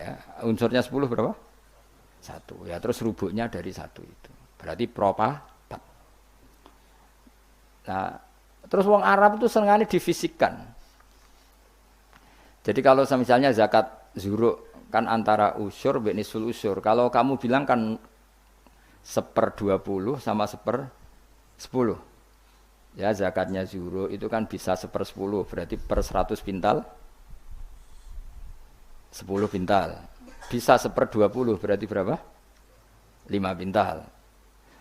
ya. Unsurnya 10 berapa? 1. Ya terus rubuknya dari 1 itu. Berarti propapat. Nah, terus wong Arab itu senengane difisikkan. Jadi kalau misalnya zakat zuruk kan antara usur dan nisful usur. Kalau kamu bilang kan 1/20 sama 1/10. Ya zakatnya zuruk itu kan bisa 1/10. Berarti per 100 pintal 10 pintal. Bisa 1/20 berarti berapa? 5 pintal.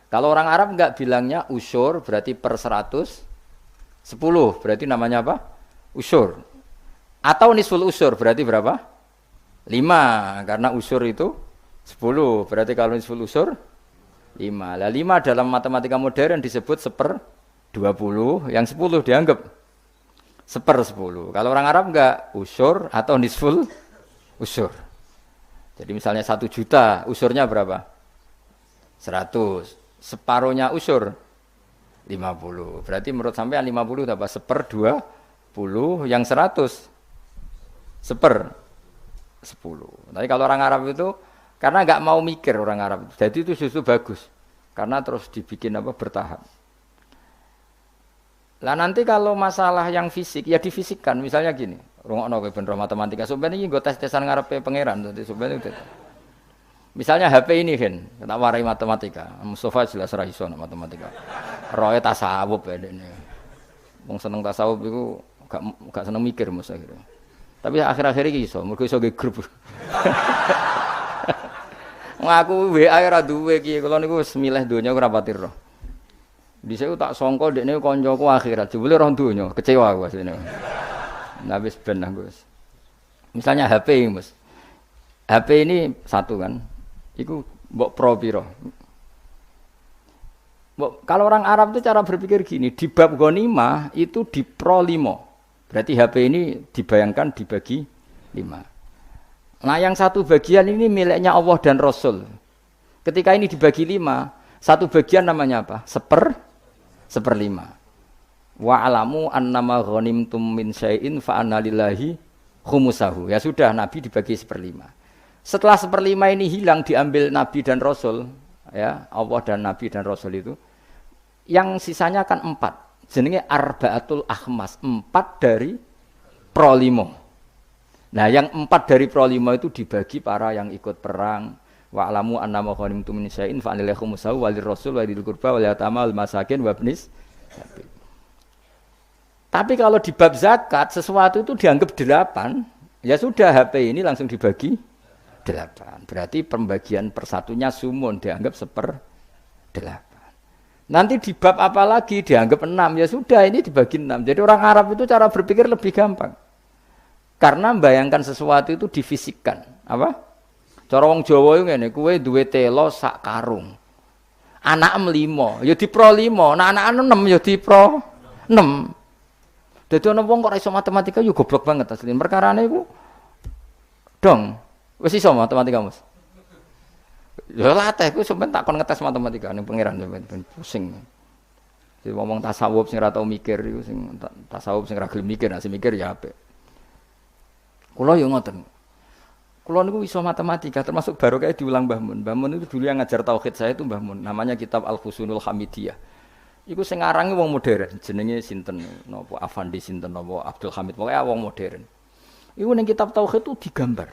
Kalau orang Arab enggak bilangnya usur berarti per 110. Berarti namanya apa? Usur. Atau nisful usur berarti berapa? 5. Karena usur itu 10. Berarti kalau nisful usur 5. Lah 5 dalam matematika modern disebut 1/20. Yang 10 dianggap 1/10. Kalau orang Arab enggak usur atau nisful usur. Jadi misalnya 1 juta, usurnya berapa? 100. Separuhnya usur 50. Berarti menurut sampean 50 apa? 1/20 yang 100 1/10. Tapi kalau orang Arab itu karena nggak mau mikir orang Arab. Jadi itu justru bagus. Karena terus dibikin apa bertahap. Lah nanti kalau masalah yang fisik ya difisikkan. Misalnya gini, rungokno kowe ben matematika. Sampeyan iki nggo tes-tesan ngarepe pangeran. Dadi sampeyan itu. Misalnya HP ini kan, tak warai matematika. Mustafa jelas ra iso matematika. Roe tasawuf ya dene. Wong seneng tasawuf iku gak seneng mikir mesti akhirnya. Tapi akhir-akhir iki iso, mergo iso ge grup. Ngaku WA ora duwe iki, kula niku wis milih donya ora pati roh. Dhisik tak sangka dekne kancaku akhirat, jebule roh donya, kecewa aku asline. Nah wis ben aku wis. Misalnya HP Mas. HP ini satu kan. Iku mbok pro piro? Kalau orang Arab itu cara berpikir gini, di bab ghanimah itu di pro 5. Berarti HP ini dibayangkan dibagi 5. Nah yang satu bagian ini miliknya Allah dan Rasul. Ketika ini dibagi 5, satu bagian namanya apa? 1/5. Wa alamu annama ghanimtum min syai'in fa anna lillahi khumusahu. Ya sudah, Nabi dibagi 1/5. Setelah 1/5 ini hilang diambil Nabi dan Rasul, ya Allah dan Nabi dan Rasul itu, yang sisanya kan 4. Jenenge arba'atul akhmas, 4 dari pro 5. Nah yang 4 dari pro 5 itu dibagi para yang ikut perang. Wa alamu annama ghanimtum min syai'in fa anna lillahi khumusahu wa lirrasul wa lidil qurba wal yatama wal masakin wa ibnis. Tapi kalau di bab zakat sesuatu itu dianggap 8, ya sudah HP ini langsung dibagi 8. Berarti pembagian persatunya sumun dianggap 1/8. Nanti di bab apa lagi dianggap 6. Ya sudah ini dibagi 6. Jadi orang Arab itu cara berpikir lebih gampang. Karena membayangkan sesuatu itu difisikkan. Apa? Cara wong Jawa itu ngene, kowe duwe telo sak karung. Anakem 5, ya di pro 5. Nah anak 6 ya di pro 6. Dadi ana wong kok ora iso matematika yo goblok banget asli. Perkarane iku dong. Wis iso matematika, Mas. Ya latih ku sampean takon ngetes matematika ning pangeran sampean ben pusing. Jadi ngomong tasawuf sing ora tau mikir iku sing tasawuf sing ora gelem mikir, nek mikir ya apik. Kula yo ngoten. Kula niku iso matematika termasuk baru kayak diulang Mbah Mun. Mbah Mun itu dulu yang ngajar tauhid saya itu Mbah Mun. Namanya kitab Al-Husunul Hamidiyah. Iku sing arange wong modern, jenenge sinten napa Afandi sinten napa Abdul Hamid, pokoke wong modern. Iku ning kitab tauhid itu digambar.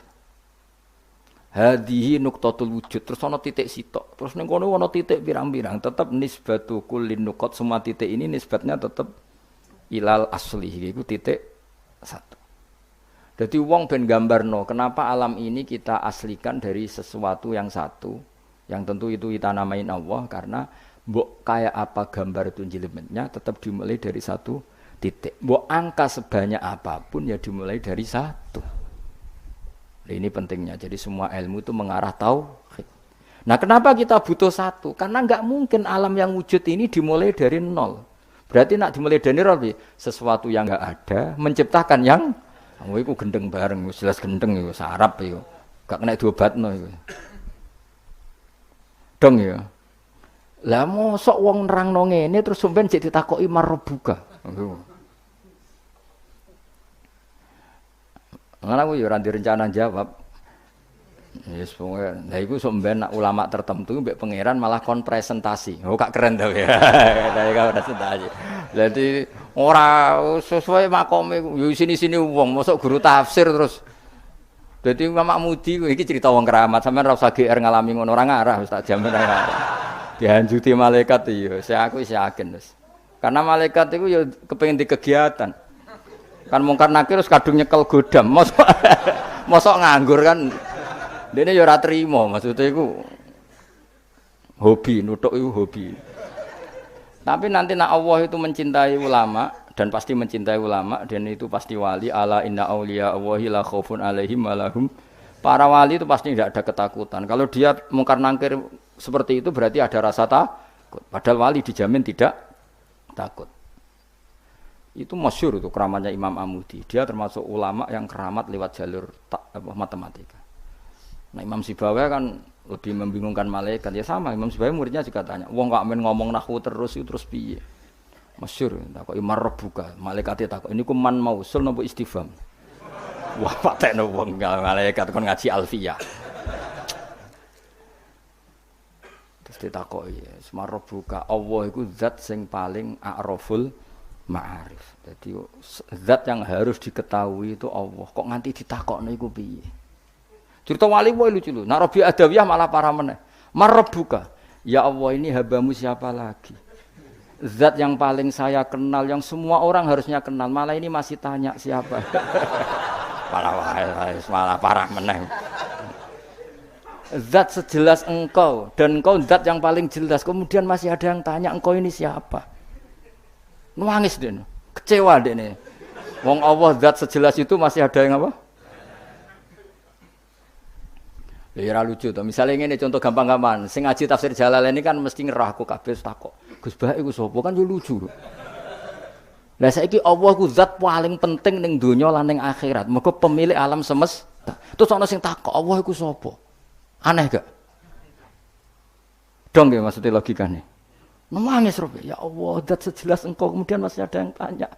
Hadihi nuqtatul wujud, terus ana titik sitok. Terus ning kono ana titik pirang-pirang, tetep nisbatu kullin nuqat, semua titik ini nisbatnya tetep ilal asli, iku titik 1. Jadi wong ben gambarno, kenapa alam ini kita aslikan dari sesuatu yang satu, yang tentu itu kita namain Allah, karena mbok kayak apa gambar itu jelimetnya tetap dimulai dari satu titik. Mbok angka sebanyak apapun ya dimulai dari 1. Nah, ini pentingnya. Jadi semua ilmu itu mengarah tauhid. Nah, kenapa kita butuh 1? Karena enggak mungkin alam yang wujud ini dimulai dari 0. Berarti nak dimulai dari 0 sesuatu yang enggak ada menciptakan yang iku gendeng bareng, jelas gendeng iku sarap iku. Gak kena diobatno iku. Dong ya. Lah mosok wong nerangno ngene terus sampean jek ditakoki marbuka. Ngono aku yo ora direncana jawab. Yes, pokoknya. Nah, itu sebenarnya ulama tertentu mbek pangeran malah kon presentasi. Oh, gak keren tuh ya. Dari kau presentasi. Jadi orang sesuai makome yo sini-sini wong, mosok guru tafsir terus. Jadi Imam Mudi iki cerita wong keramat, sampean ora usah GR ngalami ngono ora ngarah wis tak jamin ora ngarah. Dihanjuti malaikat iya, aku wis yakin wis. Karena malaikat itu ya kepengin di kegiatan. Kan mungkar nakir terus kadung nyekel godam. Mosok nganggur kan. Dene ya ora trimo, maksudnya iku hobi, nuthuk iku hobi. Tapi nanti nak Allah itu mencintai ulama dan pasti mencintai ulama dan itu pasti wali. Ala inna auliya Allahi la khaufun alaihim wa lahum. Para wali itu pasti tidak ada ketakutan. Kalau dia mungkar nangkir seperti itu berarti ada rasa takut. Padahal wali dijamin tidak takut. Itu masyhur itu keramatnya Imam Amudi. Dia termasuk ulama yang keramat lewat jalur matematika. Nah Imam Sibawai kan lebih membingungkan malaikat. Ya sama, Imam Sibawai muridnya juga tanya, wong gak main ngomong nahwu terus itu terus piye? Masyhur, takok imar rabbuka, malaikate takok, ini ku man mausul napa istifham? Wah, patekno wong malaikat kon ngaji alfiyah. Terus ditakoki, "Ismar rabbuka, Allah iku zat sing paling a'raful ma'arif." Jadi zat yang harus diketahui itu Allah. Kok nganti ditakokno iku piye? Cerita wali wae lucu lho. Nak Rabi Adawiyah malah parah meneh. Marabbuka. Ya Allah ini habamu siapa lagi? Zat yang paling saya kenal, yang semua orang harusnya kenal. Malah ini masih tanya siapa. Malah parah meneh. Zat sejelas engkau dan engkau zat yang paling jelas. Kemudian masih ada yang tanya engkau ini siapa? Nangis deh. Kecewa deh nih. Wong Allah zat sejelas itu masih ada yang apa? Ya ora lucu to. Misale ngene contoh gampang-gampang. Sing ngaji tafsir Jalalain ini kan mesti ngerah aku kabeh takok. Gus Bah iku sapa kan yo lucu. Lah saiki Allah ku zat paling penting ning donya lan ning akhirat. Mergo pemilik alam semesta. Terus ana sing takok, Allah iku sapa? Aneh gak? Dong nggih maksudnya logikane. Nangis Rob. Ya Allah, zat sejelas engkau kemudian masih ada yang tanya.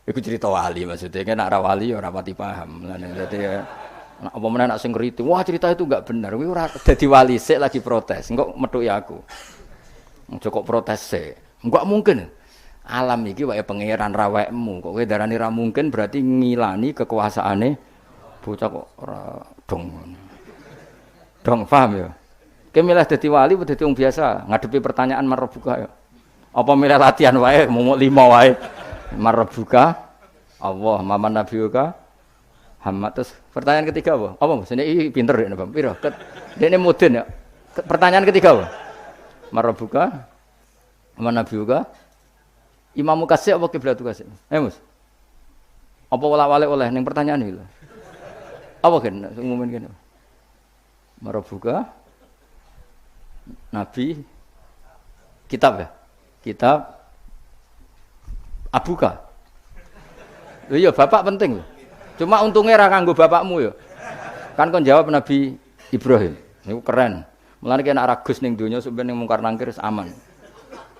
Iku cerita wali maksudnya kan nek ora wali ora pati paham. Lan dadi nah, apa meneh nak sing ngerti, wah cerita itu enggak benar. Kuwi ora dadi wali sik lagi protes. Engko methuki aku. Ojo kok protes sik. Enggak mungkin. Alam iki wae pangeran rawekmu. Kok kowe darani ra mungkin berarti ngilani kekuasaane bocah kok ora dong. Dong paham ya? Kowe milih dadi wali apa dadi wong biasa ngadepi pertanyaan marbuka ya. Apa milih latihan wae momok 5 wae. Marbuka Allah, maman nabiyuka Muhammad. Terus pertanyaan ketiga apa? Apa Mas? Ini pinter ya Bang. Piro? Dene mudin ya. Pertanyaan ketiga apa? Marabuka mana biuka? Imamu kasih apa kiblatu kasih? Mas. Apa wala-wale oleh ning pertanyaan iki lho. Apa kan umumin kene? Marabuka Nabi kitab ya? Kitab Abuka. Lho iya bapak penting lho. Cuma untungnya ra kanggo bapakmu ya. Kan kon jawab Nabi Ibrahim. Niku keren. Mulane kena ragus ning donya sampe ning mungkar nangkir aman.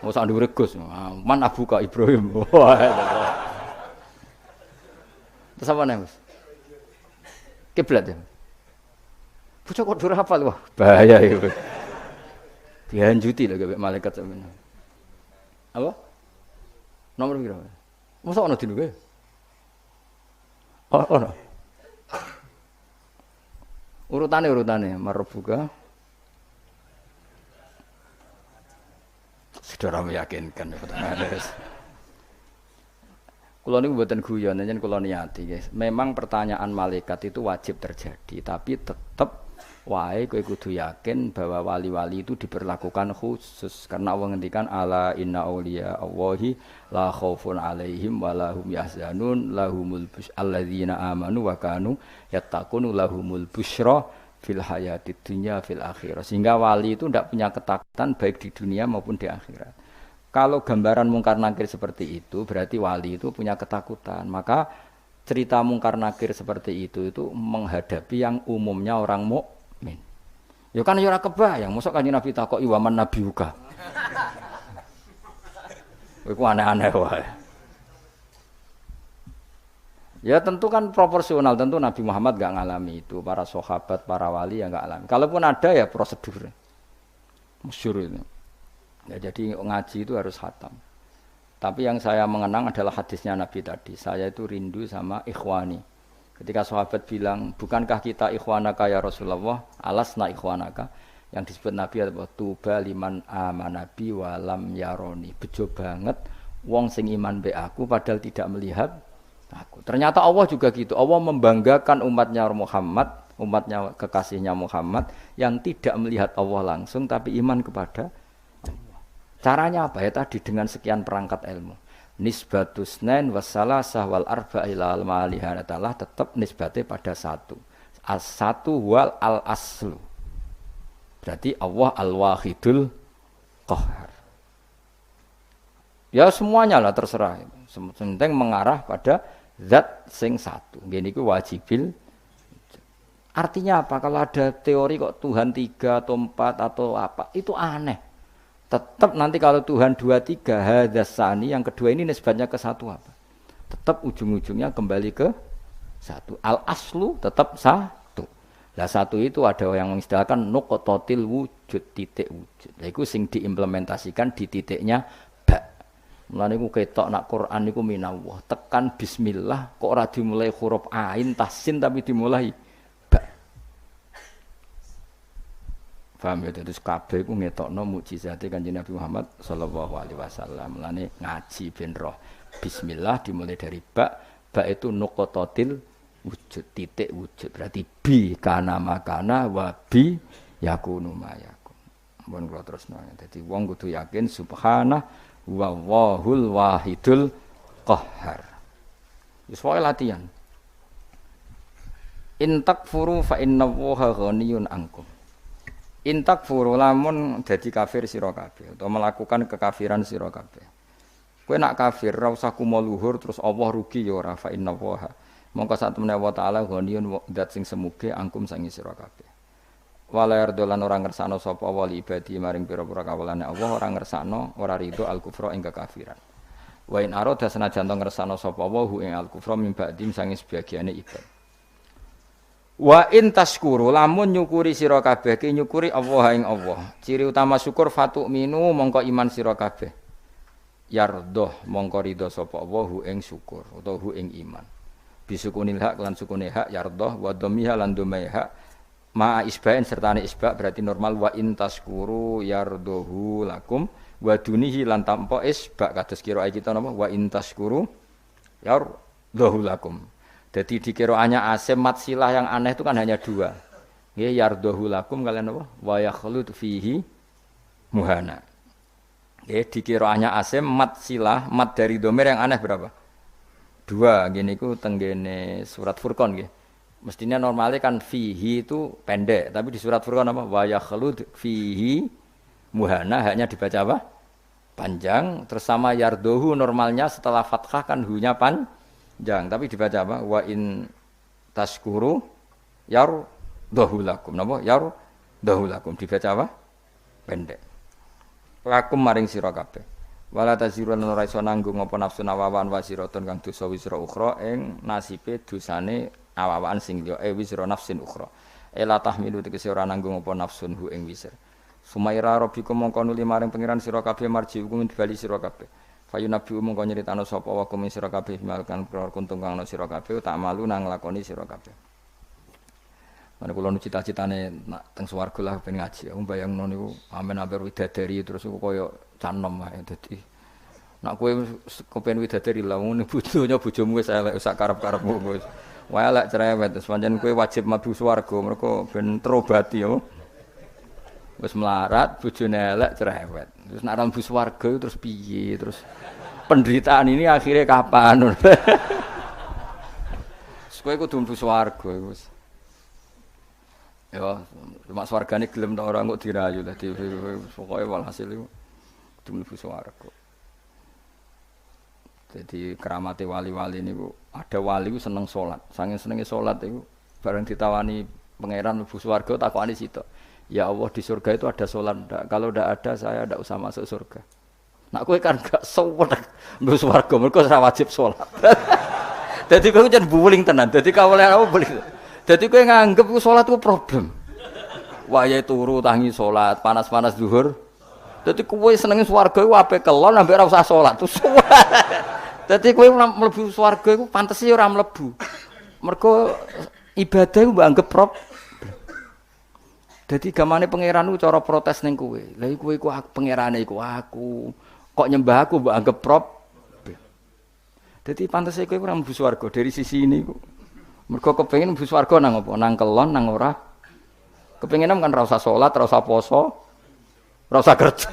Ora sak dhuwure Gus. Man abuka Ibrahim. Terus apa nih, Mas? Kiblat ya. Bocah kok ora hafal wah, bahaya iki. Dihanjuti lho gawe malaikat sampeyan. Apa? Nomor piro? Mosok ana dino kowe? Oh no. Urutane marbuka. Sudah meyakinkan pertanyaan. Kula niku mboten guyon, njen kula niati, guys. Memang pertanyaan malaikat itu wajib terjadi, tapi tetap wae kowe kudu yakin bahwa wali-wali itu diperlakukan khusus karena Allah ngendikan ala inna auliya Allahi la khaufun alaihim wa lahum yahzanun lahumul busyra alladzina amanu wa kanu yattaqun lahumul busyra fil hayatid dunya fil akhirah. Sehingga wali itu tidak punya ketakutan baik di dunia maupun di akhirat. Kalau gambaran mungkar nakir seperti itu berarti wali itu punya ketakutan. Maka cerita mungkar nakir seperti itu menghadapi yang umumnya orang mukmin. Ya kan ya ora kebayang, mosok Kanjeng Nabi takoki waman nabiuka. Iku aneh-aneh wae. Ya tentu kan proporsional, tentu Nabi Muhammad nggak ngalami itu, para sahabat, para wali yang nggak alami. Kalaupun ada ya prosedur, masyhur itu. Ya jadi ngaji itu harus khatam. Tapi yang saya mengenang adalah hadisnya Nabi tadi. Saya itu rindu sama ikhwani. Ketika sahabat bilang, bukankah kita ikhwanaka ya Rasulullah? Alasna ikhwanaka. Yang disebut Nabi adalah tuba liman amanabi walam yaroni. Bejo banget wong sing iman be aku padahal tidak melihat aku. Ternyata Allah juga gitu. Allah membanggakan umatnya Muhammad, umatnya kekasihnya Muhammad yang tidak melihat Allah langsung tapi iman kepada Allah. Caranya apa ya tadi dengan sekian perangkat ilmu. Nisbatus nain wassalasah wal arba ila al malihanatalah tetap nisbatnya pada satu. As-satu wal al aslu. Berarti Allah al-wahidul qahhar. Ya semuanya lah terserah. Penting mengarah pada zat sing satu. Gini ku wajibil. Artinya apa? Kalau ada teori kok Tuhan 3 atau 4 atau apa, itu aneh. Tetap nanti kalau Tuhan 2, 3, hadzasani yang kedua ini nisbatnya ke satu apa? Tetap ujung-ujungnya kembali ke satu. Al-aslu tetap satu. Lah satu itu ada yang mengistilahkan nuqtatil wujud, titik wujud. Lah iku sing diimplementasikan di titiknya ba. Mulane iku ketok nak Quran niku minallah. Tekan bismillah kok ora dimulai huruf ain tasin tapi dimulai ba. Paham ya, terus kabeh ku ngetokno mukjizate Kanjeng Nabi Muhammad sallallahu alaihi wasallam. Mulane ngaji ben roh. Bismillah dimulai dari ba. Ba itu nuqtatil wujud, titik wujud. Berarti bi kana makana wa bi yakunu mayakun. Mun kula terusno. Dadi wong kudu yakin subhanah wa wahul wahidul qahhar. Wis wae latihan. In takfuru fa innallaha ghaniyun ankum. In takfuru lamun dadi kafir sira kabeh utawa melakukan kekafiran sira kabeh. Kowe nak kafir ora usah kumo luhur terus Allah rugi ya ora fa innallaha. Mongko sak temene wa taala ghaniyun zat sing semuge angkum sangi sira kabeh. Wala yardolan ora ngersakno sapa wali ibadi maring pira-pira kawulane Allah ora ngersakno ora ridho al-kufra ing kekafiran. Wa in arada senajan to ngersakno sapa wa ing al-kufra min ba'di sangi sebagiane ibad. Wa in taskuru lamun nyukuri sira kabeh ki nyukuri Allah ing Allah. Ciri utama syukur fatu minu mongko iman sira kabeh. Yardoh mongko ridho sapa Allah ing syukur utawa ing iman. Bisukunil hak lan sukune hak yardoh wa dhammiha lan dhammai hak ma isbain sertane isba berarti normal wa in taskuru yardohu lakum wa dunihi lan tampa isba kados kira kita napa wa in taskuru yardohu lakum. Jadi di qiraatnya asim mat silah yang aneh itu kan hanya dua. Nggih yardohu lakum kalian apa wa yakhlud fihi muhana. Nggih di qiraatnya asim mat silah mat dari dhamir yang aneh berapa? Dua. Gini ku tenggene surat Furqan nggih. Mestinya normalnya kan fihi itu pendek, tapi di surat Furqan apa? Wa yakhlud fihi muhana hanya dibaca apa? Panjang. Terus sama yardohu normalnya setelah fathah kan hu-nya panjang, tapi dibaca apa? Wa in taskuru yardohu lakum. Napa? Yardohu lakum dibaca apa? Pendek. Lakum maring sira kabeh. Wala tazirun ora iso nanggung apa nafsu nawawan wasiratun kang dosa wisra ukhra ing nasibe dosane awawaan sing liya wisra nafsin ukhra. Ela tahmilu tegese ora nanggung apa nafsun hu ing wisr. Sumaira rabbikum mongko nuli maring pangeran sira kabeh marji hukum dibali sira kabeh. Fayu nabi mongko nyeritano sapa wa kum sira kabeh malkan kuntung kang ana sira kabeh tak malu nang lakoni sira kabeh. Mane kula nu cita-citane nak teng swarga lah ben ngaji. Aku bayangno niku amen amper widadari terus kaya canom wae dadi. Nak kowe kepen widadari lah ngene bojonya bojomu wis elek sak karep-karepmu wis. Wae elek cerewet terus pancen kowe wajib mlebu swarga mergo ben terobati ya. Wis melarat bojone elek cerewet. Terus nak mlebu swarga terus piye terus penderitaan ini akhirnya kapan? Kowe kudu mlebu swarga wis. Ya, cuma swargane gelem ta ora kok dirayu dadi pokoke walhasil iku kudu mlebu swarga. Jadi keramate wali-wali niku ada wali ku seneng salat. Saking senenge salat iku bareng ditawani pangeran mlebu swarga takokane sitok. Ya Allah di surga itu ada salat ndak? Kalau ndak ada saya ndak usah masuk surga. Nak kowe kan gak suwet mlebu swarga mergo ora wajib salat. Dadi kowe jan buling tenan. Dadi kawule apa buling. Dadi kowe nganggep ku salat ku problem. Wayahe turu tangi salat, panas-panas zuhur. Dadi kowe senenge swarga iku ape kelon ambek ora usah salat. Dadi kowe mlebu swarga iku pantes ora mlebu. Mergo ibadah iku mbok anggap Dadi gamane pangeran ku cara protes ning kowe. Lah kowe iku pangerane iku aku. Kok nyembah aku mbok anggap Dadi pantese kowe ora mlebu swarga dari sisi ini ku. Mergo kepengin mlebu swarga nang apa? Nang kelon nang ora. Kepengin kan ora usah salat, ora usah poso, ora usah kerja.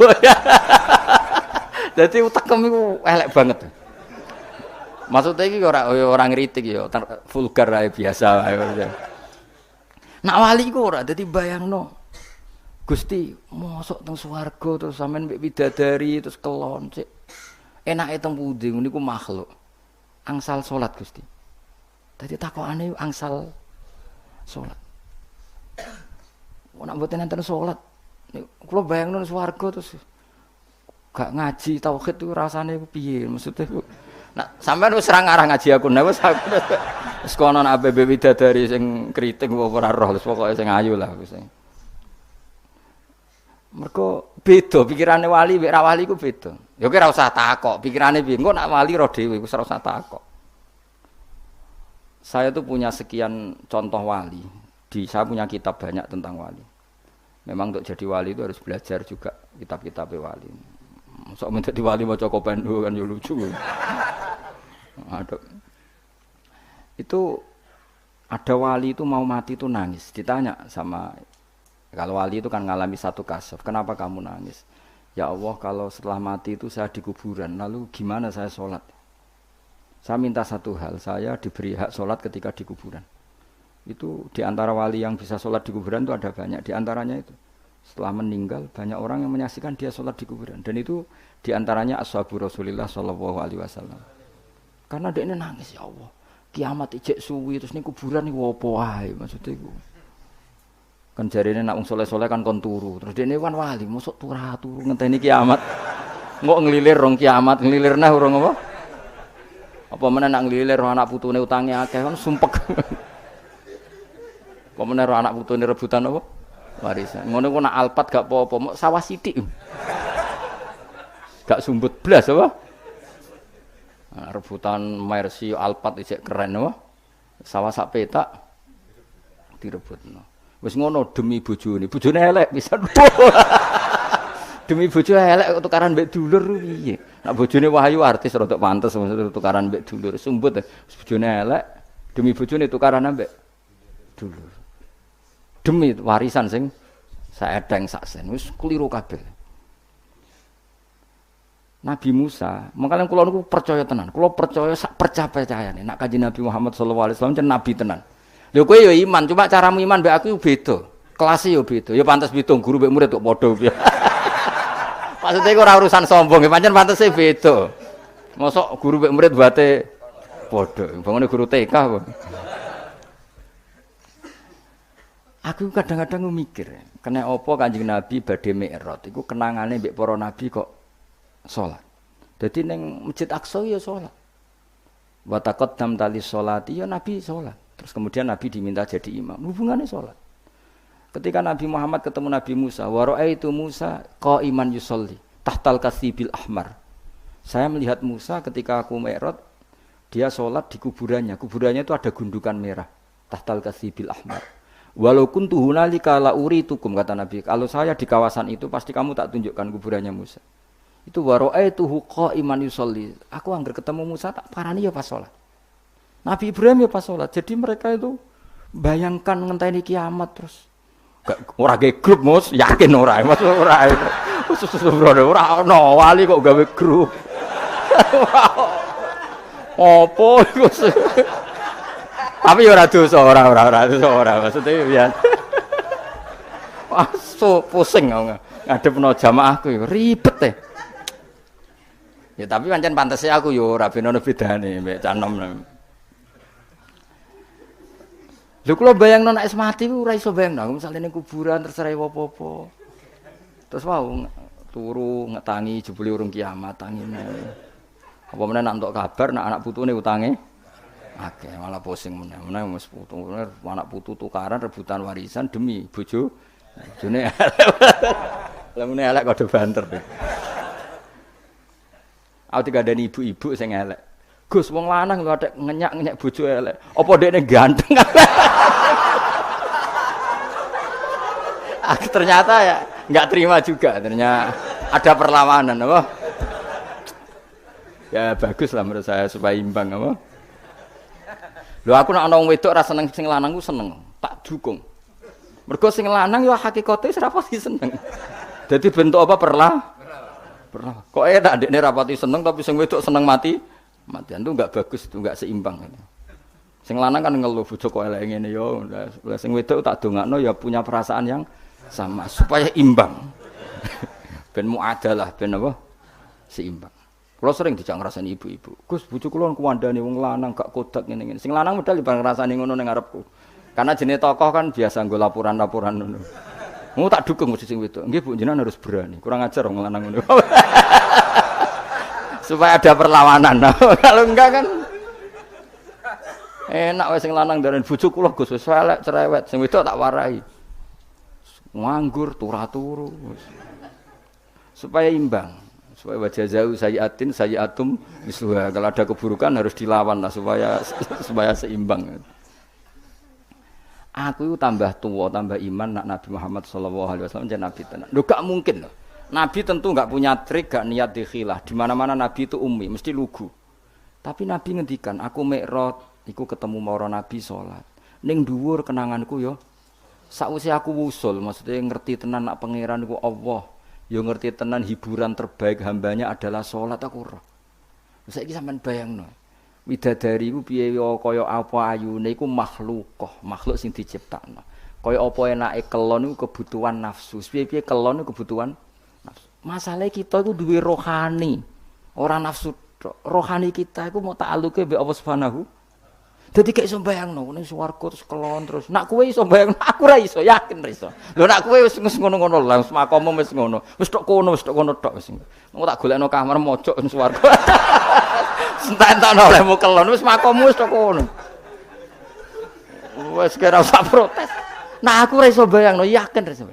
Dadi utekem iku elek banget. Maksudnya iki ora ngritik ya, vulgar ae biasa ae. Nak wali ku ora dadi bayangno. Gusti, mosok teng swarga terus sampean mbek bidadari terus kelon sik. Enake teng pundi niku makhluk. Angsal salat Gusti. Dadi takokane angsal salat. Nek mboten enten salat, kula bayangno swarga terus gak ngaji tauhid itu rasane piye maksudnya. Nah, sampean wis ora ngarah ngaji aku nek wis kono nek ape bidadari sing kriting apa ora roh wis pokoke sing ayu lah wis. Mergo beda pikirane wali mek ra wali ku beda. Ya kowe ora usah takok, pikirane piye? Engko nek wali ro dhewe wis ora usah takok. Saya tuh punya sekian contoh wali. Saya punya kitab banyak tentang wali. Memang untuk jadi wali itu harus belajar juga kitab-kitab wali. Sok menjadi wali maca Kopendo kan ya lucu. Itu ada wali itu mau mati itu nangis. Ditanya sama kalau wali itu kan ngalami satu kasyaf. Kenapa kamu nangis? Ya Allah, kalau setelah mati itu saya di kuburan. Lalu gimana saya sholat? Saya minta satu hal, saya diberi hak sholat ketika di kuburan. Itu di antara wali yang bisa sholat di kuburan itu ada banyak. Di antaranya itu setelah meninggal banyak orang yang menyaksikan dia sholat di kuburan. Dan itu di antaranya ashabu Rasulillah sallallahu alaihi wasallam. Karena dia ini nangis, ya Allah. Kiamat ijek suwi terus ini kuburan ini apa wae maksudnya itu. Kan jarine nak wong soleh-soleh kan kon turu. Terus dia ini kan wali, mosok turu ngenteni kiamat. Engko nglilir rong kiamat, nglilirnah urung apa? Apa meneh nak nglilir anak putune utange akeh kan sumpek. Apa meneh anak putune rebutan apa? Warisan. Ngono ku nak alpat gak apa-apa, mok sawah sithik. Gak sumbut blas apa? Nah, rebutan Mercy alpat isek keren apa? Sawah sak petak direbutno. Wis ngono demi bojone. Bojone elek pisan. Demi bojo elek tukaran mbek dulur piye? Nek bojone wahyu artis rada pantes maksud tukaran mbek dulur. Sumbut bojone elek demi bojone tukaran mbek dulur. Demi warisan sing saedeng sak sen wis kliru kabeh. Nabi Musa, makanya kula niku percaya tenan. Kula percaya sak percayane nek Kanjeng Nabi Muhammad sallallahu alaihi wasallam jan nabi tenan. Lho kowe ya iman, cuma caramu iman mbek aku beda. Kelas yo beda. Ya pantes beda guru mbek murid kok padha piye. Maksudnya iku ora urusan sombong, pancen pantese beda. Mosok guru mbek murid bate padha. Bangane guru TK kok. Aku kadang-kadang mikir, kena apa Kanjeng Nabi badhe Mi'raj iku kenangane mbek para nabi kok salat. Dadi ning Masjid Aqsa ya salat. Wa taqaddam tali sholati ya Nabi salat. Terus kemudian Nabi diminta jadi imam. Hubungannya salat. Ketika Nabi Muhammad ketemu Nabi Musa, wa ra'aitu Musa qa'iman yusolli tahtal kasibil ahmar. Saya melihat Musa ketika aku Mi'raj, dia salat di kuburannya. Kuburannya itu ada gundukan merah, tahtal kasibil ahmar. Walau kuntu hunalika la uritukum kata Nabi. Kalau saya di kawasan itu pasti kamu tak tunjukkan kuburannya Musa. Itu wa ra'aituhu qa'iman yusolli. Aku anggar ketemu Musa tak parani ya pas salat. Nabi Ibrahim ya pas salat. Jadi mereka itu bayangkan ngenteni kiamat terus. Ora gawe grup Mus, yakin ora. Mas ora. Ora ono wali kok gawe grup. Apa iku? Tapi ora dosa, ora dosa ora. Maksudnya pian. Wah, pusing ngadepno jamaahku ribet teh. Ya tapi pancen pantese aku yo ora ben ono bedane mbek canom. Lho kula bayangno nek wis mati ora iso bayangno, misale ning kuburan terus ora apa-apa. Terus wau turu ngetangi jebule urung kiamat tangine. Apa meneh nak entuk kabar nak anak putune utange Akeh malah pusing meneh wis putu anak putu tukaran rebutan warisan demi bojo. Bojone lha meneh elek kode banter. Aku dikandani ibu-ibu sing elek. Gus wong lanang lho atek ngenyak-ngenyak bojo elek. Apa dekne ganteng? Ternyata ya enggak terima juga, ternyata ada perlawanan apa? Ya bagus lah menurut saya supaya imbang apa? Lho aku nek ana wong wedok ra seneng sing lanang ku seneng, tak dukung. Mergo sing lanang ya hakikate wis ra pati seneng. Dadi bentuk apa perlah. Kok tak ndekne ra pati seneng tapi sing wedok seneng mati. Matian itu enggak bagus, itu enggak seimbang. Sing lanang kan ngeluh bojo kok elek ngene yo. Lah sing wedok tak dongakno ya punya perasaan yang sama supaya imbang. Ben muadalah ben apa? Seimbang. Kula sering dijak ngrasani ibu-ibu. Gus bojo kula kuwandani wong lanang gak kodak ngene-ngene. Sing lanang medal bareng ngrasani ngono ning ngarepku. Karena jenenge tokoh kan biasa nggo laporan-laporan ngono. Mau tak dukung mesti sing wedok. Nggih Bu jenengan harus berani. Kurang ajar wong lanang ngono. Supaya ada perlawanan. Kalau enggak kan enak wae sing lanang darani bojo kula Gus wis elek cerewet. Sing wedok tak warai. Nganggur turu-turu supaya imbang, supaya wajah jauh sayiatum misluha. Kalau ada keburukan harus dilawan lah supaya seimbang. Aku itu tambah tua, tambah iman nak Nabi Muhammad SAW jadi Nabi tenan. Loh gak mungkin loh. Nabi tentu gak punya trik, gak niat dikhilah. Di mana-mana Nabi itu ummi, mesti lugu. Tapi Nabi ngendikan, aku mi'raj, iku ketemu mara Nabi salat. Ning dhuwur kenanganku yo. Sakwise aku wusul, maksudnya ngerti tenan nak pangeran iku Allah, yo ngerti tenan hiburan terbaik hambanya adalah salat aku roh. Saiki sampean bayangno. Widadari iku piye kaya apa ayune iku makhluk sing diciptakno. Kaya apa enake kelon iku kebutuhan nafsu. Piye-piye kelon iku kebutuhan nafsu. Masalahe kita iku duwe rohani, ora nafsu. Rohani kita iku mau ta'aluke mbek Allah Subhanahu. Dadi gak iso mbayangno ning swarga terus kelon terus. Nak kowe iso mbayangno, aku ra iso, yakin ra iso. Lho nak kowe wis ngono-ngono lah, makommu wis ngono. Wis tok kono tok wis. Engko tak golekno kamar mojok ning swarga. Sentak-entakno olehmu kelon wis makommu wis tok kono. Wis kira usah protes. Nah aku ra iso mbayangno, yakin ra iso.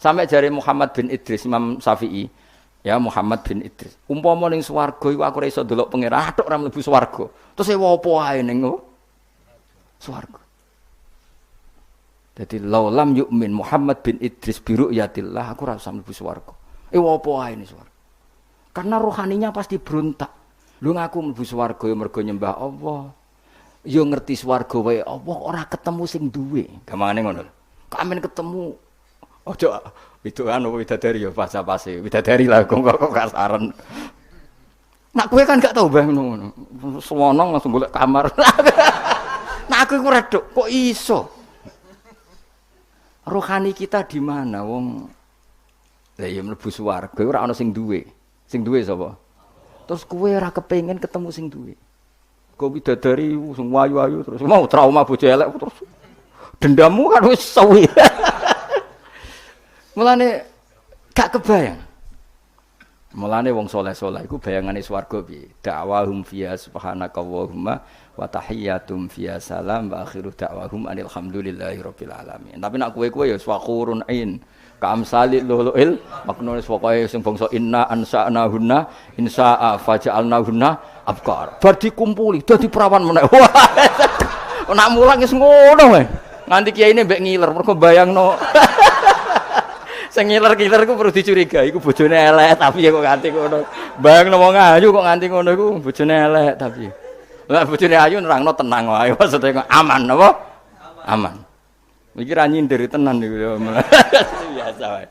Sampai jare Muhammad bin Idris Imam Syafi'i. Ya Muhammad bin Idris. Umpama ning swarga iku aku ora iso ndelok pangeran, atok ora mlebu swarga. Terus ewa apa ae ning swarga. Dadi laulam yu'min Muhammad bin Idris bi ru'yatillah aku ora usah mlebu swarga. Ewa apa ae ning swarga. Karena rohaninya pasti berontak. Lu ngaku mlebu swarga ya mergo nyembah Allah. Ya ngerti swarga wae Allah ora ketemu sing duwe. Gampangane ngono. Kamen ketemu ojo itu anu widadari ya pas-pase. Widadari lah kok kasaran. Nak kowe kan gak tau bang ngono. Selonong langsung golek kamar. Nah aku iku redok kok iso. Rohani kita di mana wong? Lah ya mlebu swarga ora ana sing duwe. Sing duwe sapa? Terus kowe ora kepengin ketemu sing duwe. Kok widadari sing ayu-ayu terus mau trauma bojo elek terus. Dendammu kan wis suwi. Mulane gak kebayang. Mulane wong saleh-saleh iku bayangane swarga piye? Da'wahum fiha subhanakallahumma wa tahiyyatum fiha salam wa akhiru da'wahum alhamdulillahirabbil alamin. Tapi nek kowe ya swakurun ain. Ka'amsalil luluil maknane pokoke sing bangsa inna ansa'nahunna insa'a faja'alnahunna abkar. Bar dikumpuli dadi perawan meneh. Wah. Nek mulang wis ngono wae. Nganti kiyaine mbek ngiler mergo bayangno. Sing ngiler-ngiler ku perlu dicurigai iku bojone elek tapi kok nganti ngono. Bayangno wong ayu kok nganti ngono iku bojone elek tapi. Lah bojone ayu nerangno tenang wae maksude aman apa? Aman. Iki ra nyindir tenan niku ya. Biasa wae.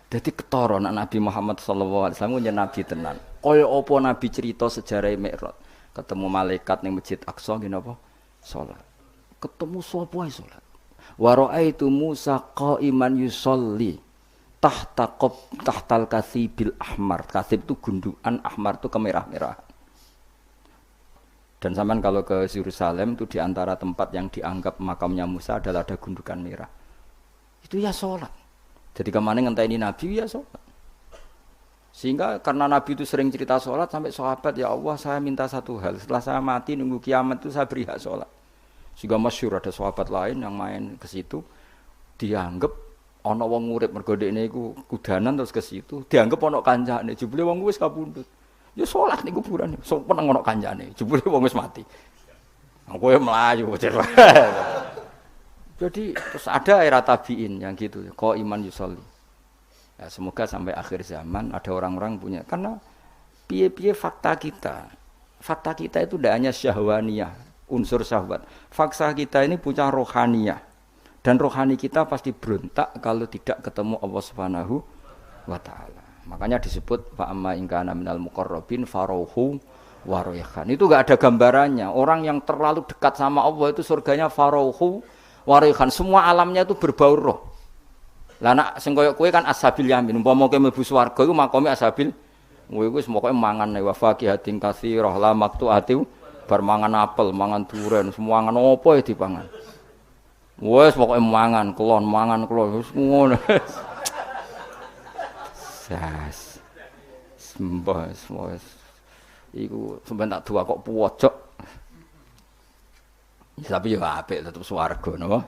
Dadi ketara nek Nabi Muhammad sallallahu alaihi wasallam nyen nabi tenan. Kaya apa nabi cerita sejarah Mi'raj. Ketemu malaikat ning Masjid Aqsa ngene apa? Salat. Ketemu sapa ae salat. Wa ra'aitu Musa qa'iman yusolli tahtal kasibil ahmar. Kasib itu gundukan, ahmar itu kemerah-merahan. Dan sampean kalau ke Yerusalem itu di antara tempat yang dianggap makamnya Musa adalah ada gundukan merah. Itu ya sholat. Jadi kemana ngenteni Nabi ya sholat. Sehingga karena Nabi itu sering cerita sholat sampai sahabat, ya Allah saya minta satu hal, setelah saya mati nunggu kiamat itu saya beri hak sholat. Sehingga masyhur ada sahabat lain yang main ke situ dianggap ana wong urip mergo dekne iku kudanan terus ke situ dianggap ana kancane jebule wong wis kapundhut. Ya sholat ning kuburan, sopan ana kancane, jebule wong wis mati. Kowe melayu. Jadi terus ada era tabiin yang gitu, kok iman yusolli. Ya, semoga sampai akhir zaman ada orang-orang punya, karena piye-piye fakta kita itu tidak hanya syahwaniyah, unsur syahwat. Fakta kita ini punya rohaniyah, dan rohani kita pasti berontak kalau tidak ketemu Allah Subhanahu wa Ta'ala. Makanya disebut fa amma in kana minal muqarrabin farauhu wa rayhan. Itu enggak ada gambarannya. Orang yang terlalu dekat sama Allah itu surganya farauhu wa rayhan. Semua alamnya itu berbau roh. Lah nek sing koyo kowe kan ashabil yamin, umpama kowe mlebu swarga iku makome ashabil. Kowe iku pokoke mangan wa faqihatin katsirah la maqtu'ati bar mangan apel, mangan duren, semua mangan opo ya dipangan. Wes pokoke mangan kelon wis ngono. Sas. Sembah wis. Iku sampeyan tak dua kok pojok. Tapi ya apik tetep swarga napa?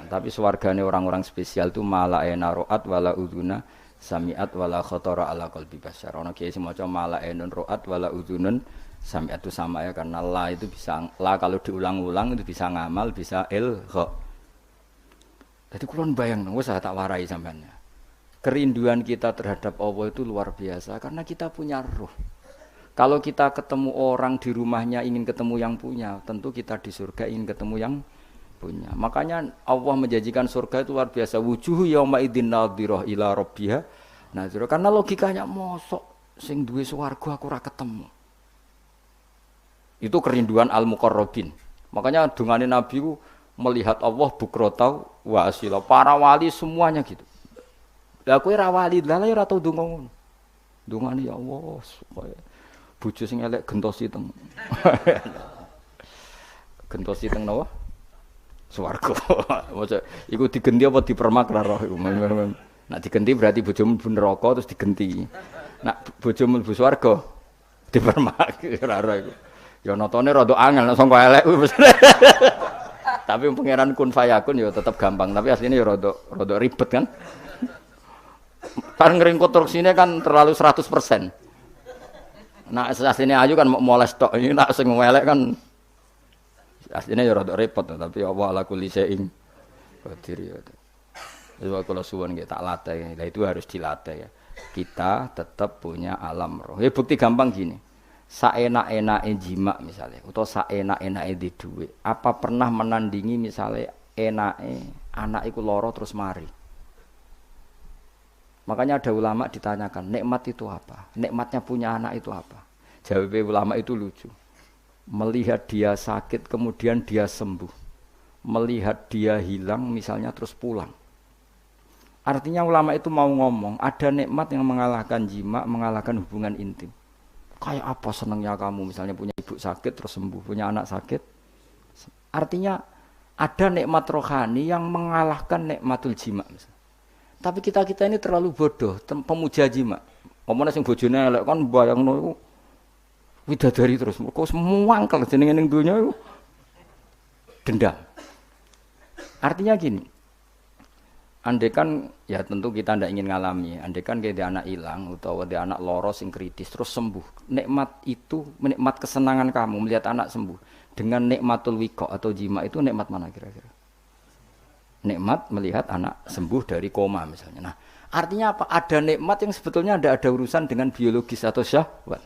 Tapi swargane orang-orang spesial itu malaena ro'at wala uduna sami'at wala khatara ala qalbi basyar. Ana kiai sing maca malaenun ro'at wala udunun sami'at itu sama ya, karena la itu bisa la kalau diulang-ulang itu bisa ngamal, bisa ilgha. Jadi kula bayang wis tak warai sampean. Kerinduan kita terhadap Allah itu luar biasa karena kita punya ruh. Kalau kita ketemu orang di rumahnya ingin ketemu yang punya, tentu kita di surga ingin ketemu yang punya. Makanya Allah menjanjikan surga itu luar biasa. Wujuhu yauma idzin nadhirah ila rabbiha nadhirah. Karena logikanya mosok sing duwe swarga aku ora ketemu. Itu kerinduan al-muqarrabin. Makanya dungane Nabi ku melihat Allah bukrotau wa asila. Para wali semuanya gitu. Lah kowe ra wali, lah ya ora tau ndonga ngono. Dungane ya Allah supaya bojo sing elek gentosi teng. Gentosi teng napa? Swarga. Maksud iku digenti apa dipermak ra roh iku. Nek digenti berarti bojomu mlebu neraka terus digenti. Nek bojomu mlebu swarga dipermak ra roh iku. Ya notone rada angel nek sangka elek kuwi. Tapi pangeran kun fayakun ya tetep gampang, tapi asline ya rada ribet kan. Kan ngring konstruksine kan terlalu 100%. Nah, asline ayu kan moles tok. Ini nek sing elek kan aslinya ya rada repot, tapi Allah ala kulli syai'in qadir ya. Itu kalau suwun nggih tak latih. Lah itu harus dilatih ya. Kita tetap punya alam roh. Ya bukti gampang gini. Saenak-enake jima misalnya atau saenak-enake di dhuwit. Apa pernah menandingi misalnya enake anak iku lara terus mari. Makanya ada ulama ditanyakan, nikmat itu apa? Nikmatnya punya anak itu apa? Jawab ulama itu lucu. Melihat dia sakit kemudian dia sembuh, melihat dia hilang misalnya terus pulang. Artinya ulama itu mau ngomong ada nikmat yang mengalahkan jima, mengalahkan hubungan intim. Kayak apa senangnya kamu misalnya punya ibu sakit terus sembuh, punya anak sakit. Artinya ada nikmat rohani yang mengalahkan nikmatul jima misalnya. Tapi kita ini terlalu bodoh, pemuja jima. Omongnya sing bojone elek kan bayangno iku widadari terus, kok semua angkel jenenge ning donya iku dendam. Artinya gini, andekan ya tentu kita ndak ingin ngalami, andekan kayak dia anak hilang utawa dia anak loro sing kritis terus sembuh. Nikmat itu, nikmat kesenangan kamu melihat anak sembuh dengan nikmatul wiqa atau jima itu nikmat mana kira-kira? Nikmat melihat anak sembuh dari koma misalnya. Nah, artinya apa? Ada nikmat yang sebetulnya tidak ada urusan dengan biologis atau syahwat.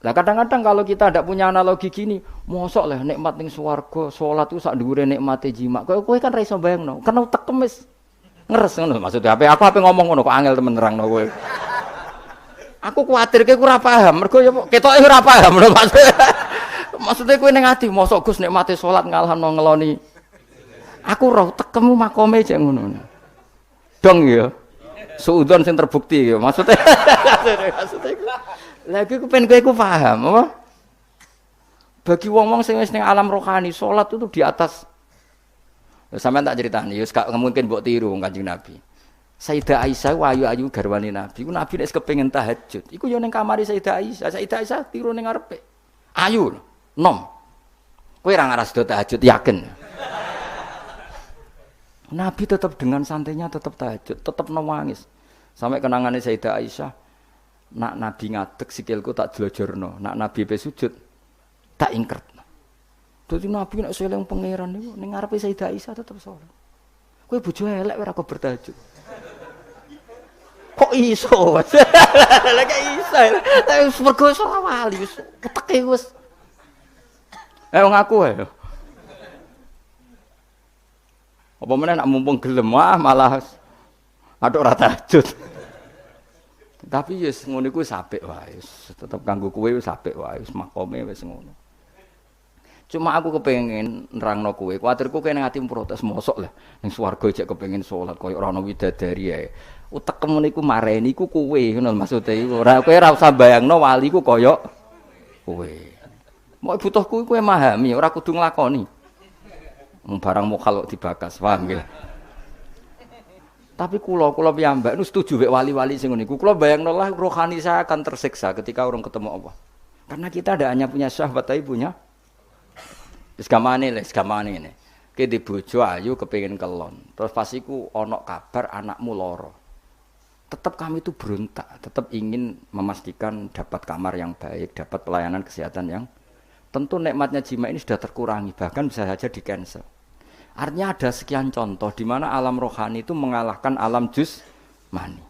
Nah kadang-kadang kalau kita tidak punya analogi gini, mosok lah nikmat ning swarga, salat itu sak dhuwure nikmate jima. Kowe kan ra iso bayangno, kena tekem wis ngeres ngono. Maksudnya apa ngomong ngono kok angel temen nerangno kowe. Aku kuwatir kowe ora paham, mergo ya ketoke ora paham lho maksudnya. Maksudnya kowe ning ati mosok Gus nikmate salat ngalahno ngeloni. Aku roh tekemu makome jek ngono. Dong ya. Suudzon sing terbukti ya maksudnya. Lagi aku pengen kowe paham apa? Bagi wong-wong sing wis ning alam rohani, salat itu di atas. Sampeyan tak critani, ya gak mungkin mbok tiru Kanjeng Nabi. Sayyidah Aisyah ayu-ayu garwane Nabi. Iku Nabi nek kepengin tahajud, iku yo ning kamare Sayyidah Aisyah. Sayyidah Aisyah tiru ning ngarepe. Ayu, nom. Kowe ora ngaras do tahajud yakin. Nabi tetap dengan santainya tetap tahajud, tetap nangis. Sampai kenangannya Sayyidah Aisyah, nak Nabi ngadeg sikilku tak dlojorno, nak Nabi pe sujud tak ingkertno. Dadi Nabi nek seling pangeran niku ning ngarepe Sayyidah Aisyah tetap salat. Kowe bojo elek ora kok bertahajud. Kok iso? Lah kok iso. Wis mergo ora wali wis keteke wis. Ngaku ae. Apa meneh nak mumpung gelem malah atuk ora tahajud. Tapi wis ngono iku wis apik wae. Tetep kanggo kowe wis apik wae, wis makome wis ngono. Cuma aku kepengin nerangno kowe, kuwatirku kowe ning atimu protes mosok lah. Ning swarga jek kepengin salat koyo ora ana widadari ae. Utekmu niku mareni iku kowe ngono maksude iku. Ora kowe ora usah bayangno wali ku koyo kowe. Mau butuhku kowe memahami, ora kudu nglakoni. Barang mokal kok dibakas, paham nggih. Tapi kula piyambak nu setuju wek wali-wali sing ngene iku. Kula bayangno lah rohani saya akan tersiksa ketika orang ketemu Allah. Karena kita tidak hanya punya syahwat tapi punya wis gamane ngene. Ki di bojo ayu kepengin kelon. Terus pas iku ana kabar anakmu lara. Tetap kami itu berontak, tetap ingin memastikan dapat kamar yang baik, dapat pelayanan kesehatan yang tentu nikmatnya jima ini sudah terkurangi, bahkan bisa saja di-cancel. Artinya ada sekian contoh di mana alam rohani itu mengalahkan alam jasmani.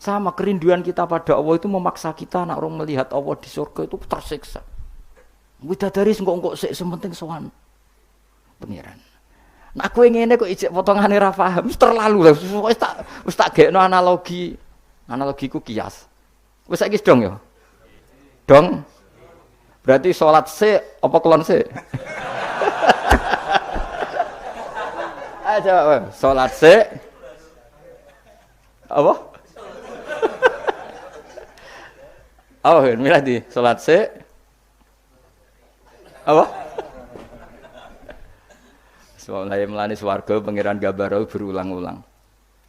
Sama kerinduan kita pada Allah itu memaksa kita nak orang melihat Allah di surga itu tersiksa. Widadari engko sik sementing sowan pengiran. Nah kowe ngene kok ijek potongane ra paham, terlalu lah. Wis tak gekno analogiku kias. Wis saiki dong ya. Dong. Berarti sholat se apa kelon se? Ayo coba sholat se apa? Oh, milih di sholat se apa? Mulai melani swarga pangeran Gabarau berulang-ulang.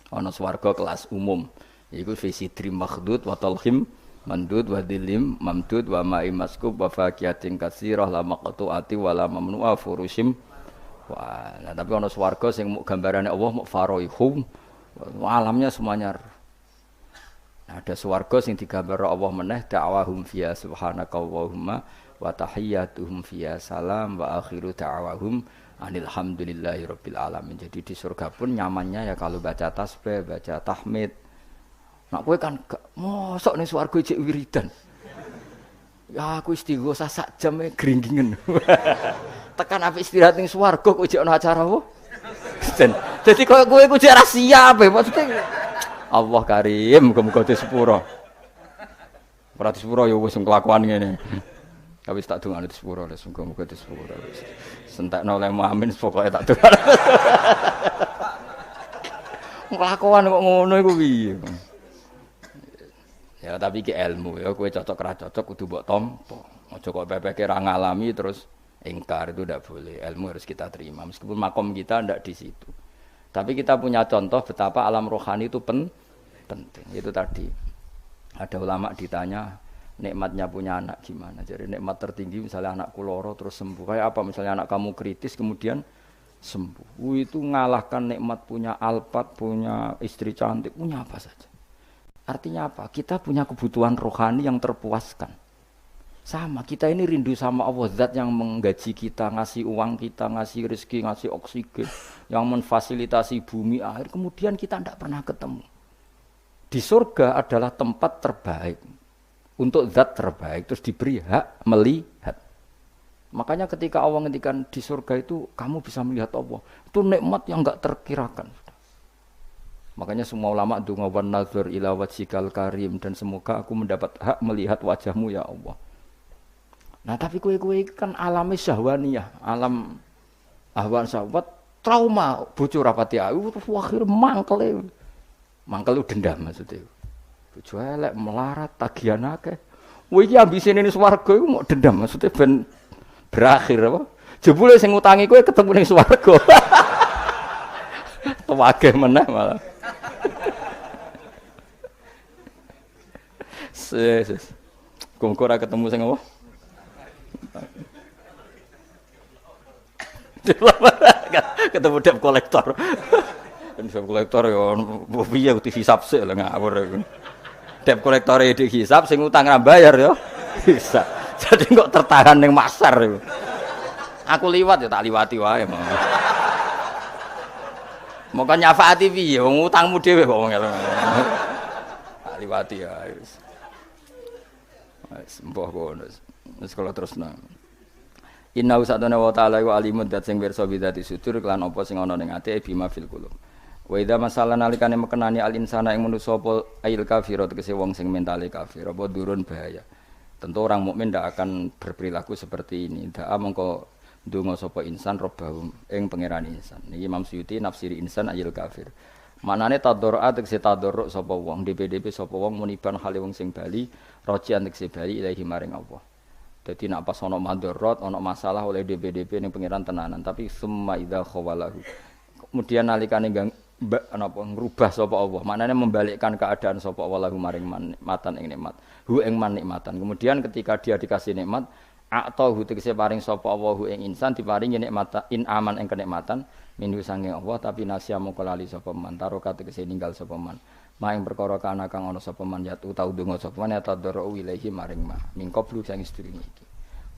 Ana swarga kelas umum. Iku fi sidri makhdud wa talhim mandud wa dilim mamdud wa ma'i maskub wa faqiyatin katsirah la maqtu'ati wa la mamnu'a furushim. Wah, nah, tapi ana swarga sing muk gambarane Allah muk faraihum. Alamnya semuanya. Nah, ada swarga sing digambar Allah meneh da'wahum fiya subhanaka Allahumma wa tahiyyatuhum fiya salam wa akhiru da'wahum alhamdulillahirabbil alamin. Jadi di surga pun nyamannya ya kalau baca tasbih, baca tahmid. Nak kowe kan mosok ning swarga jek wiridan. Ya aku istighosa sak jam gringgingen. Tekan apik istirahat ning swarga kok jek ana acara apa? Dadi koyo kowe ku jek ra siap maksudnya. Allah Karim, muga-muga disepuro. Ora disepuro ya wis kelakuan ngene. Tapi tak dongane disepuro, muga-muga disepuro. Sentakno olehmu amin pokoke tak dongane. Kelakuan kok ngono iku piye? Ya tapi ki ilmu ya kowe cocok ra cocok kudu mbok tampa. Aja kok pepeke ra ngalami terus ingkar, itu tidak boleh. Ilmu harus kita terima meskipun makom kita tidak di situ. Tapi kita punya contoh betapa alam rohani itu penting. Itu tadi ada ulama ditanya nikmatnya punya anak gimana. Jadi nikmat tertinggi misalnya anakku loro terus sembuh. Kayak apa misalnya anak kamu kritis kemudian sembuh. Itu ngalahkan nikmat punya alpat, punya istri cantik, punya apa saja. Artinya apa? Kita punya kebutuhan rohani yang terpuaskan. Sama, kita ini rindu sama Allah, zat yang menggaji kita, ngasih uang kita, ngasih rezeki, ngasih oksigen, yang memfasilitasi bumi, air, kemudian kita tidak pernah ketemu. Di surga adalah tempat terbaik, untuk zat terbaik, terus diberi hak melihat. Makanya ketika Allah ngendikan di surga itu, kamu bisa melihat Allah. Itu nikmat yang enggak terkirakan. Makanya semua ulama donga wan nazar ila wajhikal karim, dan semoga aku mendapat hak melihat wajahmu ya Allah. Nah tapi kowe kan alami syahwaniyah, alam ahwan syahwat, trauma bojo rapati ayu terus akhir mangkel dendam maksudnya. Bojo elek melarat tagihan akeh. Kowe iki ambisine ning swarga iku mau dendam maksudnya ben berakhir apa? Jebule sing ngutangi kowe ketemu ning swarga. Tuwageh meneh malah. Yes. Kok ora ketemu sing apa? Ketemu debt kolektor. Debt kolektor ya piye TV sik lho ngawur iku. Debt kolektor dihisab sing utang ra bayar ya. Bisa. Jadi kok tertahan ning masar iku. Aku liwat ya tak liwati wae mau. Moko nyafaati piye wong utangmu dhewe kok wong ngono. Tak liwati ya wis. Wis mbah kono. Wis kala terusna. Inna usatana wa ta'ala wa alimun dat sing pirsa bidati sudur kelan apa sing ana ning ati bima fil qulub. Wa idza masalan nalikane mekenani al insana ing manusa apa ail kafir tegese wong sing mentale kafir apa durun bahaya. Tentu orang mukmin ndak akan berperilaku seperti ini. Ndak mengko ndonga sapa insan robbahum ing pangeran insan. Niki Imam Suyuti nafsiri insan ail kafir. Manane tadarru'a tegese tadarru' sapa wong DPDP sapa wong muniban hale wong sing bali rojian tegese bali ilahi maring Allah. Jadi nak pas ono madharat, ono masalah oleh DPDP ning pangeran tenanan, tapi summa idza khawalahu. Kemudian nalikane napa ngrubah sapa Allah, maknane membalikkan keadaan sapa Allah lahu maring nikmatan ing nikmat. Hu ing man nikmatan. Kemudian ketika dia dikasih nikmat, a'tahu tegese paring sapa Allah hu ing insan diparingi nikmat in aman ing kenikmatan minhu sanging Allah tapi nasya mongko lali sapa man taroka tegese ninggal sapa man. Maing perkara kana kang ana sapa man yatu tau donga sapa man tadaro wilahi maring ma mingkoblu sing sedurunge iki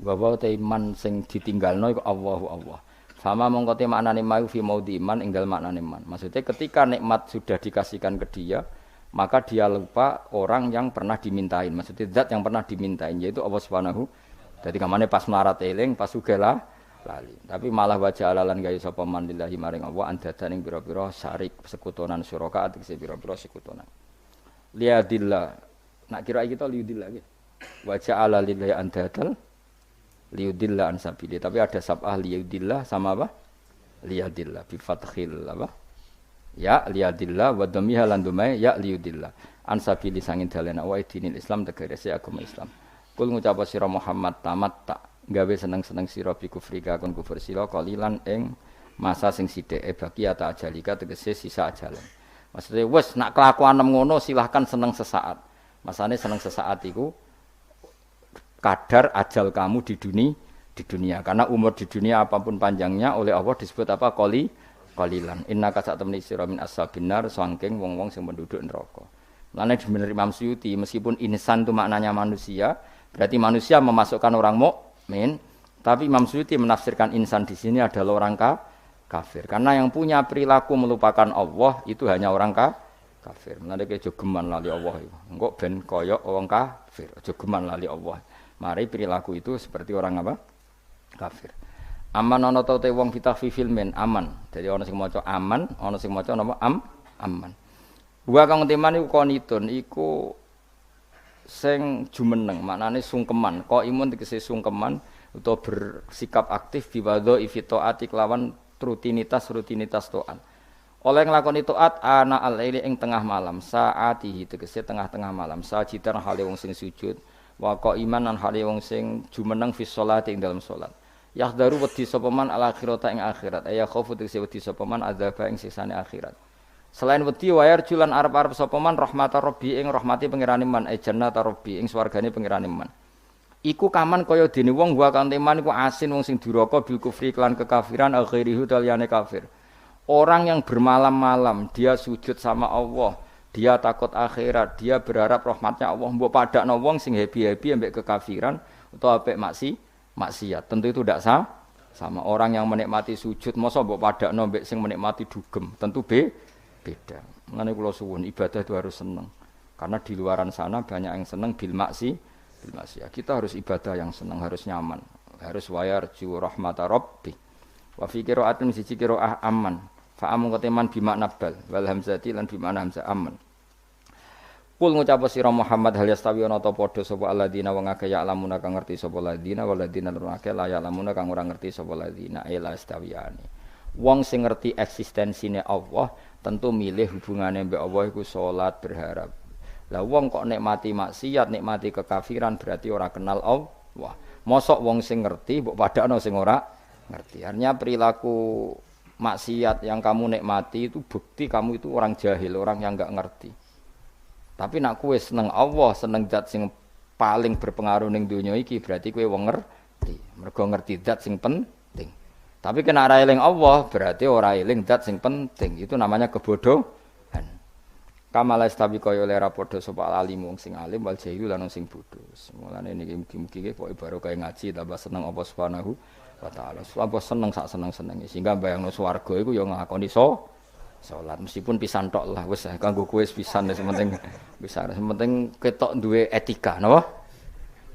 wa ta iman sing ditinggalno iku Allah fama mongko te maknane mau fi maudi iman ing dalem maknane man maksudnya ketika nikmat sudah dikasihkan ke dia maka dia lupa orang yang pernah dimintain maksudnya zat yang pernah dimintain yaitu Allah Subhanahu dadi kamane pas melarat eling pas sugela lali tapi malah wajah alalan gawe sapa man lillahi maring Allah andadan ing pira-pira syarik sekutonan suraka tegese pira-pira sekutonan liadillah nak kira kita liudillah iki wajah ala lillahi andadan liudillah an sabili tapi ada sabah liudillah sama apa liadillah bi fathil apa ya liadillah wa dhammiha lan dumai ya liudillah an sabili sangin dalena wa dinil Islam tegese agama Islam kul ngucap sira Muhammad tamatta gawe seneng-seneng sira bi kufrika kon kufur sira qalilan ing masa sing sithik baki ata ajalika tegese sisa ajalan. Maksudnya wis nak kelakuanem ngono silahkan seneng sesaat. Masane seneng sesaat iku kadar ajal kamu di dunia karena umur di dunia apapun panjangnya oleh Allah disebut apa qalilan. Innaka satamni sira min ashabin nar saking wong-wong sing penduduk neraka. Mulane bener Imam Suyuti meskipun insan itu maknanya manusia, berarti manusia memasukkan orang tapi Imam Suyuti menafsirkan insan di sini adalah orang kafir. Karena yang punya perilaku melupakan Allah itu hanya orang kafir. Mulane aja geman lali Allah iku. Engko ben kaya wong kafir, aja geman lali Allah. Mari perilaku itu seperti orang apa? Kafir. Aman ana ta te wong fitah fi filmen aman. Jadi ana sing maca aman, ana sing maca napa aman. Wa kang teman iku konitun iku sing jumeneng maknane sungkeman kok imun tegese sungkeman utawa bersikap aktif biwadho ifitoati kelawan rutinitas taat oleh nglakoni taat ana al-laili ing tengah malam saatihi tegese tengah-tengah malam sajidan hale wong sing sujud wa qaiman lan hale wong sing jumeneng fi sholati ing dalam salat yahdaru wedi sapa man al-akhirata ing akhirat ya khaufu tegese wedi sapa man adzaba ing siksane akhirat. Selain wedi wayar julan arep-arep sapa man rahmatar rabbi ing rahmati pangerane man jannata rabbi ing swargane pangerane man. Iku kaman kaya dene wong wa kang teman iku asin wong sing duraka bil kufri lan kekafiran akhirihu taliyane kafir. Orang yang bermalam-malam dia sujud sama Allah, dia takut akhirat, dia berharap rahmatnya Allah mbok padakno wong sing happy-happy ambek kekafiran utawa ambek maksiat. Tentu itu tidak sama orang yang menikmati sujud masa mbok padakno ambek sing menikmati dugem. Tentu beda. Mengenai kula suwun ibadah itu harus senang. Karena di luaran sana banyak yang senang bil maksiyah. Kita harus ibadah yang senang, harus nyaman, harus wayar ju rahmata rabbi. Wa fi qira'atin siji qira'ah aman. Fa amun keteman bi makna bal wal hamzati lan bi makna hamzah aman. Kul ngucap sira Muhammad hal yastawi ana ta padha sapa alladzina wong akeh ya lamuna kang ngerti sapa alladzina waladina lan akeh la ya lamuna kang ora ngerti sapa alladzina ila astawiyane. Wong sing ngerti eksistensine Allah tentu milih hubungane mbek Allah iku salat berharap. Lah wong kok nikmati maksiat, nikmati kekafiran berarti ora kenal Allah. Mosok wong sing ngerti mbok padakno sing ora ngerti. Artinya perilaku maksiat yang kamu nikmati itu bukti kamu itu orang jahil, orang yang enggak ngerti. Tapi nak kowe seneng Allah, seneng zat sing paling berpengaruh ning donya iki, berarti kowe wong ngerti. Mergo ngerti zat sing penting. Tapi kena ora eling Allah, berarti ora eling zat sing penting. Itu namanya kebodohan. Kamala istabi kaya oleh padha sapa alim wong sing alim wal jahilu lan sing bodho. Mulane niki mugi-mugi pokoke baru kaya ngaji tambah seneng apa Subhanahu wa taala. Apa seneng sak seneng-senenge sehingga bayangno swarga iku ya ngakoni salat meskipun pisan tok lah wis kanggo kowe pisan wis penting bisa penting ketok duwe etika napa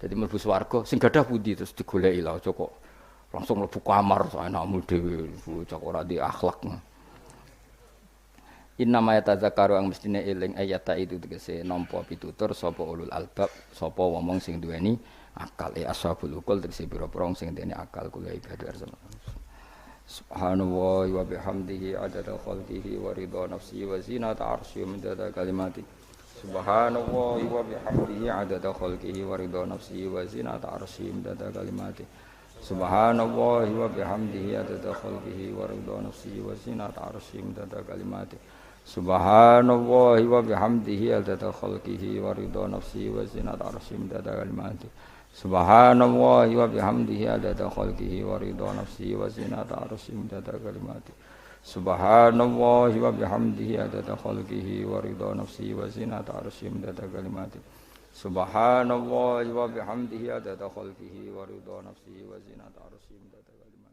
dadi mlebu swarga sing gadah pundi terus digoleki lah aja kok langsung mlebu kamar anakmu dhewe bocah ora di akhlak inna ma yatazakkaru ang mestine eling ayata itu tegese nampa pitutur sapa ulul albab sapa wong sing duweni akal ashabul ukul tegese pira-pira sing duweni akal kula ibadah Subhanallah wa bihamdihi adada khalqihi wa ridha nafsihi wa zinata arsyihi wa midada kalimati Subhanallah wa bihamdihi adada khalqihi wa ridha nafsihi wa zinata arsyihi wa midada kalimati Subhanallah wa bihamdihi adada khalqihi wa ridha nafsihi wa zinata arsyihi wa midada kalimati Subhanallah wa bihamdihi adada khalqihi wa ridha nafsihi wa zinata arsyihi wa midada kalimati Subhanallah wa bihamdihi adada khalqihi wa ridha nafsihi wa zinata arsyihi midada kalimati Subhanallah wa bihamdihi adada khalqihi wa ridha nafsihi wa zinata arsyihi midada kalimati Subhanallah wa bihamdihi adada khalqihi wa ridha nafsihi wa zinata arsyihi midada kalimati